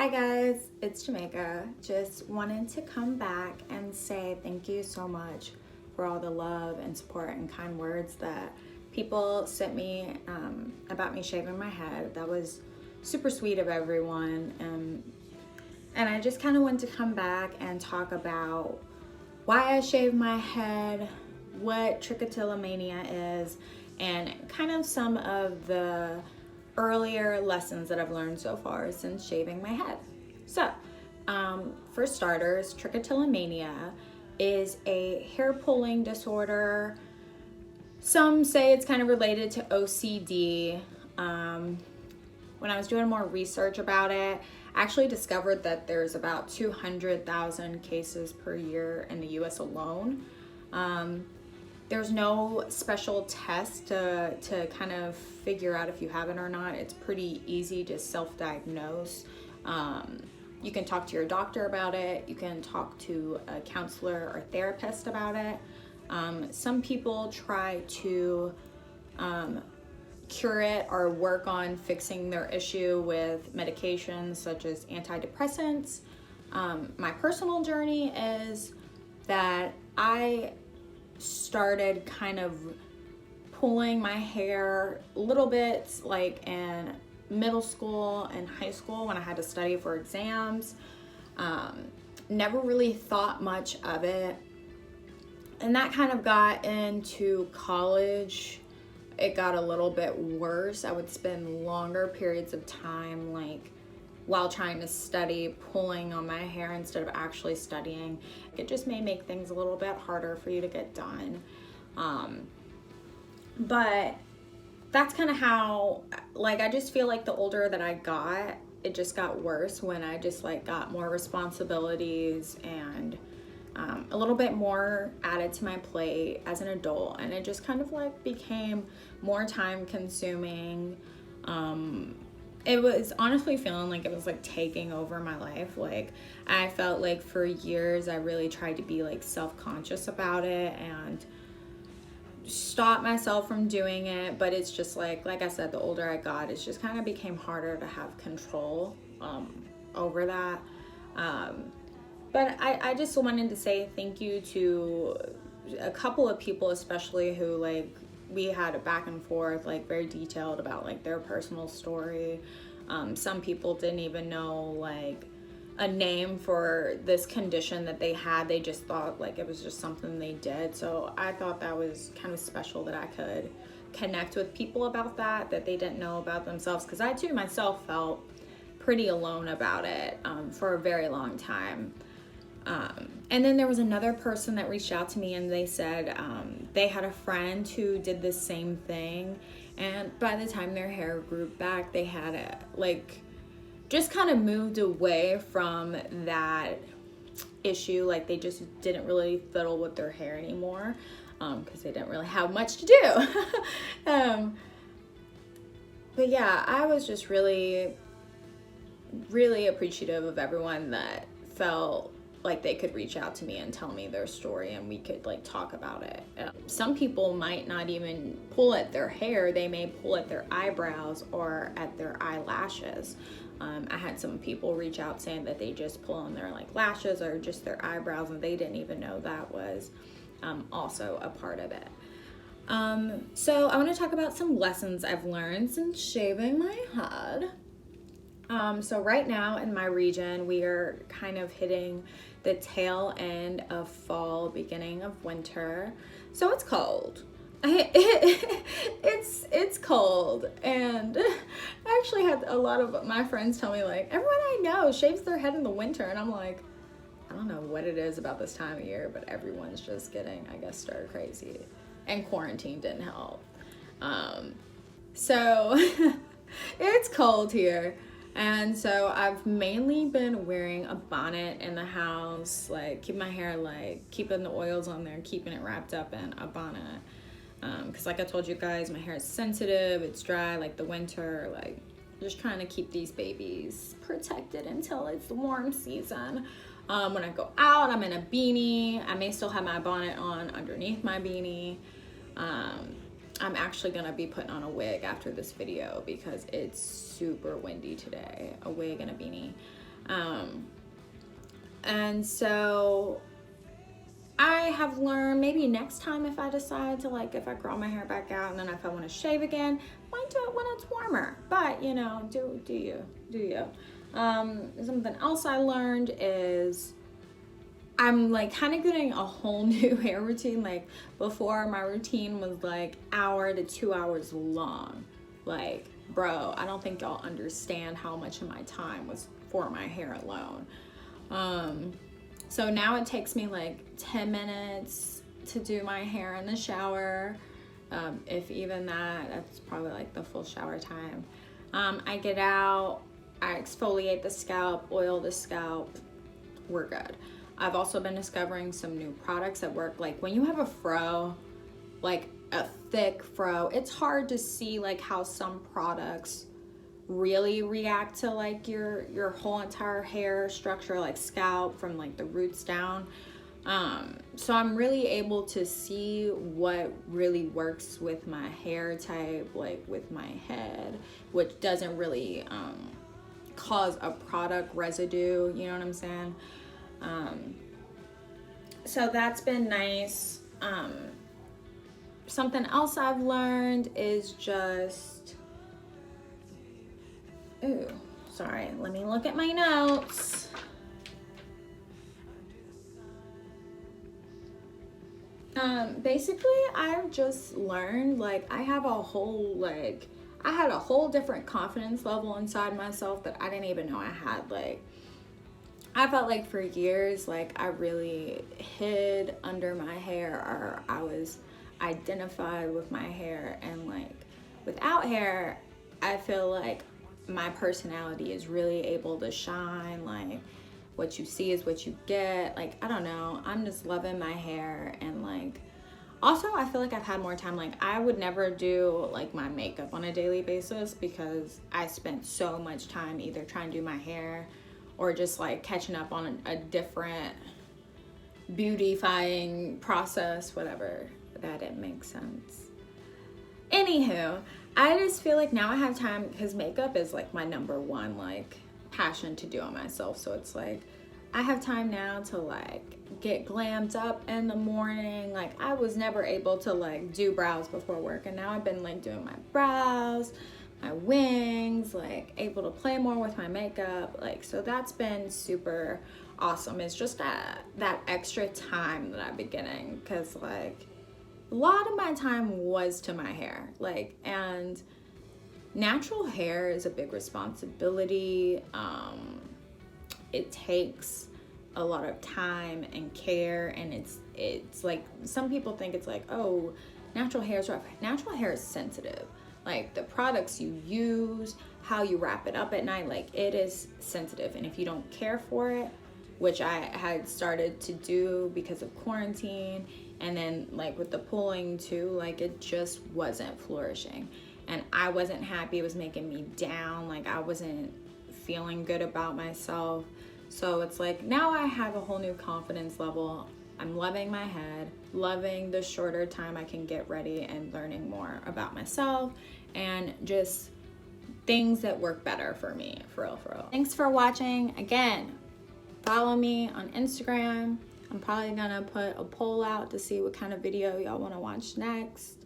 Hi guys, it's Jamaica. Just wanted to come back and say thank you so much for all the love and support and kind words that people sent me about me shaving my head. That was super sweet of everyone. And I just kind of wanted to come back and talk about why I shave my head, what trichotillomania is, and kind of some of the earlier lessons that I've learned so far since shaving my head. So, for starters, trichotillomania is a hair pulling disorder. Some say it's kind of related to OCD. When I was doing more research about it, I actually discovered that there's about 200,000 cases per year in the US alone. There's no special test to kind of figure out if you have it or not. It's pretty easy to self-diagnose. You can talk to your doctor about it. You can talk to a counselor or therapist about it. Some people try to cure it or work on fixing their issue with medications such as antidepressants. My personal journey is that I started kind of pulling my hair little bits like in middle school and high school when I had to study for exams. Never really thought much of it. And that kind of got into college. It got a little bit worse. I would spend longer periods of time like while trying to study, pulling on my hair instead of actually studying. It just may make things a little bit harder for you to get done. But that's kind of how, like, I just feel like the older that I got, it just got worse when I just like got more responsibilities and a little bit more added to my plate as an adult, and it just kind of like became more time consuming. It was honestly feeling like it was like taking over my life. Like I felt like for years I really tried to be like self-conscious about it and stop myself from doing it, but it's just like I said, the older I got, it just kind of became harder to have control over that. But I just wanted to say thank you to a couple of people, especially who like we had a back and forth, like very detailed about like their personal story. Some people didn't even know like a name for this condition that they had. They just thought like it was just something they did. So I thought that was kind of special that I could connect with people about that they didn't know about themselves, because I too myself felt pretty alone about it for a very long time. And then there was another person that reached out to me and they said they had a friend who did the same thing, and by the time their hair grew back, they had just kind of moved away from that issue. Like they just didn't really fiddle with their hair anymore because they didn't really have much to do. But yeah, I was just really, really appreciative of everyone that felt like they could reach out to me and tell me their story and we could like talk about it. Some people might not even pull at their hair. They may pull at their eyebrows or at their eyelashes. I had some people reach out saying that they just pull on their like lashes or just their eyebrows, and they didn't even know that was also a part of it. So I want to talk about some lessons I've learned since shaving my head. So right now in my region, we are kind of hitting the tail end of fall, beginning of winter. So it's cold. It's cold, and I actually had a lot of my friends tell me like, everyone I know shaves their head in the winter, and I'm like, I don't know what it is about this time of year, but everyone's just getting, I guess, stir crazy, and quarantine didn't help. So it's cold here. And so I've mainly been wearing a bonnet in the house, like keep my hair like keeping the oils on there, keeping it wrapped up in a bonnet. Because like I told you guys, my hair is sensitive, it's dry like the winter, like just trying to keep these babies protected until it's the warm season. When I go out, I'm in a beanie. I may still have my bonnet on underneath my beanie. I'm actually gonna be putting on a wig after this video because it's super windy today. A wig and a beanie. And so I have learned maybe next time if I decide to like, if I grow my hair back out and then if I want to shave again, might do it when it's warmer. But you know, do you. Something else I learned is I'm like kind of getting a whole new hair routine. Like before, my routine was like hour to 2 hours long. Like, bro, I don't think y'all understand how much of my time was for my hair alone. So now it takes me like 10 minutes to do my hair in the shower. If even that's probably like the full shower time. I get out, I exfoliate the scalp, oil the scalp, we're good. I've also been discovering some new products that work. Like when you have a fro, like a thick fro, it's hard to see like how some products really react to like your whole entire hair structure, like scalp from like the roots down. So I'm really able to see what really works with my hair type, like with my head, which doesn't really cause a product residue, you know what I'm saying? So that's been nice. Something else I've learned is just, ooh, sorry, let me look at my notes. Basically, I've just learned, like, I had a whole different confidence level inside myself that I didn't even know I had. Like, I felt like for years, like, I really hid under my hair, or I was identified with my hair, and like, without hair, I feel like my personality is really able to shine. Like, what you see is what you get. Like, I don't know, I'm just loving my hair. And like, also I feel like I've had more time. Like, I would never do like my makeup on a daily basis because I spent so much time either trying to do my hair or just like catching up on a different beautifying process, whatever. That it makes sense. Anywho, I just feel like now I have time because makeup is like my #1 like passion to do on myself. So it's like I have time now to like get glammed up in the morning. Like, I was never able to like do brows before work, and now I've been like doing my brows, my wings, like able to play more with my makeup. Like, so that's been super awesome. It's just that extra time that I've been getting, because like a lot of my time was to my hair, like, and natural hair is a big responsibility. It takes a lot of time and care, and it's like, some people think it's like, oh, natural hair is rough. Natural hair is sensitive. Like, the products you use, how you wrap it up at night, like, it is sensitive. And if you don't care for it, which I had started to do because of quarantine, and then like with the pulling too, like, it just wasn't flourishing, and I wasn't happy. It was making me down. Like, I wasn't feeling good about myself. So it's like, now I have a whole new confidence level. I'm loving my head, loving the shorter time I can get ready, and learning more about myself and just things that work better for me, for real. Thanks for watching. Again, follow me on Instagram. I'm probably gonna put a poll out to see what kind of video y'all wanna watch next.